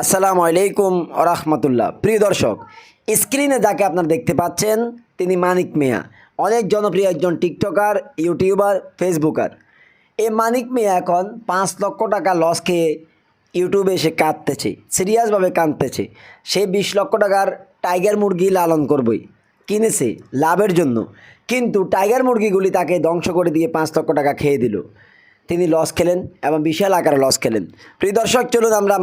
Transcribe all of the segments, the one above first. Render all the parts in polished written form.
আসসালামু আলাইকুম রাহমাতুল্লাহ। প্রিয় দর্শক, স্ক্রিনে যাকে আপনারা দেখতে পাচ্ছেন তিনি মানিক মিয়া, অনেক জনপ্রিয় একজন টিকটকার, ইউটিউবার, ফেসবুকার। এই মানিক মিয়া এখন 5 লক্ষ টাকা লস খেয়ে ইউটিউবে এসে কাঁদতেছে, সিরিয়াসভাবে কাঁদতেছে। সে 20 লক্ষ টাকার টাইগার মুরগি লালন করবই কিনেছে লাভের জন্য, কিন্তু টাইগার মুরগিগুলি তাকে ধ্বংস করে দিয়ে 5 লক্ষ টাকা খেয়ে দিল। তিনি লস খেলেন এবং বিশাল আকারে লস খেলেন। প্রিয় দর্শক, চলুন আমরা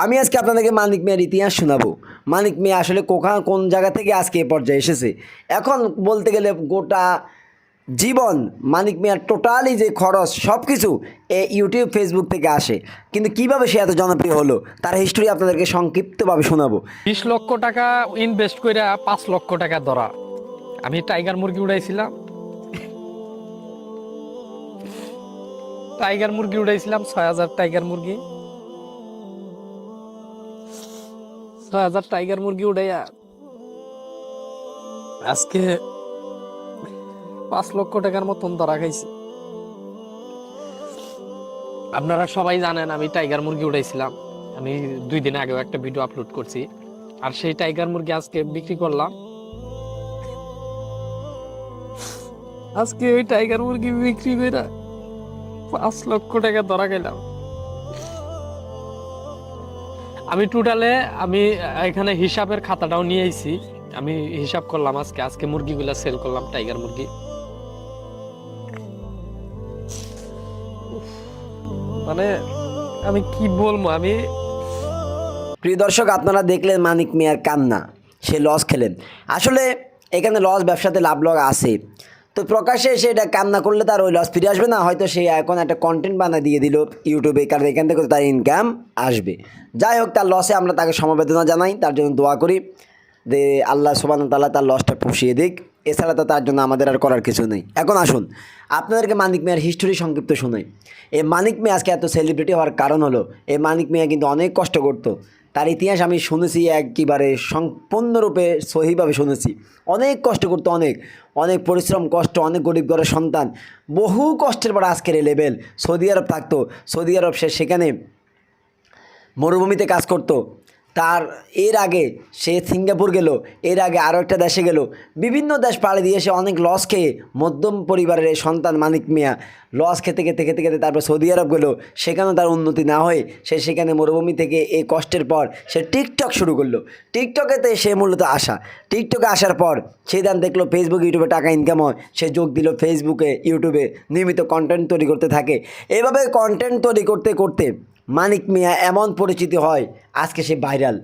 আমি আজকে আপনাদেরকে মানিক মিয়ার ইতিহাস শোনাবো। মানিক মিয়া আসলে কোন জায়গা থেকে আজকে এ পর্যায়ে এসেছে। এখন বলতে গেলে গোটা জীবন মানিক মিয়ার টোটালি যে খরচ সব কিছু ইউটিউব, ফেসবুক থেকে আসে। কিন্তু কিভাবে সে এত জনপ্রিয় হলো তার হিস্টোরি আপনাদেরকে সংক্ষিপ্তভাবে শোনাবো। 20 লক্ষ টাকা ইনভেস্ট করে 5 লক্ষ টাকা ধরা। আমি টাইগার মুরগি উড়াইছিলাম 6,000 টাইগার মুরগি। 6,000 টাইগার মুরগি উড়াইয়া আজকে 5 লক্ষ টাকার মতন ধরা খাইছি। আপনারা সবাই জানেন আমি টাইগার মুরগি উড়াইছিলাম। আমি 2 দিন আগেও একটা ভিডিও আপলোড করছি। আর সেই টাইগার মুরগি আজকে বিক্রি করলাম। আজকে ওই টাইগার মুরগি বিক্রি করে 5 লক্ষ টাকা ধরা গেলাম। আমি টোটালে এখানে হিসাবের খাতাটাও নিয়ে আইছি। আমি হিসাব করলাম আজকে মুরগিগুলা সেল করলাম, টাইগার মুরগি। মানে আমি কি বলবো, প্রিয় দর্শক, আপনারা দেখলেন মানিক মিয়ার কান্না, সে লস খেলেন। আসলে এখানে লস, ব্যবসাতে লাভ লস আছে, তো প্রকাশ্যে এসে এটা কান্না করলে তার ওই লস ফিরে আসবে না। হয়তো সে এখন একটা কন্টেন্ট বানিয়ে দিয়ে দিল ইউটিউবে, কারণ এখান থেকে তার ইনকাম আসবে। যাই হোক, তার লসে আমরা তাকে সমবেদনা জানাই, তার জন্য দোয়া করি যে আল্লাহ সুবহানাহু ওয়া তাআলা তার লসটা পুষিয়ে দিক। এছাড়া তো তার জন্য আমাদের আর করার কিছু নেই। এখন আসুন আপনাদেরকে মানিক মিয়ার হিস্টোরি সংক্ষিপ্ত শোনাই। এই মানিক মিয়া আজকে এত সেলিব্রিটি হওয়ার কারণ হলো এই মানিক মিয়া কিন্তু অনেক কষ্ট করতো। তার ইতিহাস আমি শুনেছি, একেবারে সম্পূর্ণরূপে সহিভাবে শুনেছি। অনেক কষ্ট করতো, অনেক অনেক পরিশ্রম, কষ্ট, অনেক গরিব ঘরের সন্তান, বহু কষ্টের পর আজকের এই লেভেল। সৌদি আরব থাকতো, সৌদি আরব সে সেখানে মরুভূমিতে কাজ করত। তার এর আগে সে সিঙ্গাপুর গেল, এর আগে আরও একটা দেশে গেল, বিভিন্ন দেশ পাড়ি দিয়ে সে অনেক লস খেয়ে, মধ্যম পরিবারের এই সন্তান মানিক মিয়া লস খেতে খেতে খেতে খেতে তারপর সৌদি আরব গেল। সেখানেও তার উন্নতি না হয়ে সে সেখানে মরুভূমি থেকে এই কষ্টের পর সে টিকটক শুরু করলো। টিকটকেতে সে মূলত আসা, টিকটকে আসার পর সে দান দেখলো ফেসবুক, ইউটিউবে টাকা ইনকাম হয়। সে যোগ দিল ফেসবুকে, ইউটিউবে নিয়মিত কন্টেন্ট তৈরি করতে থাকে। এভাবে কন্টেন্ট তৈরি করতে করতে মানিক মিয়া এমন পরিচিতি হয়, আজকে সে ভাইরাল।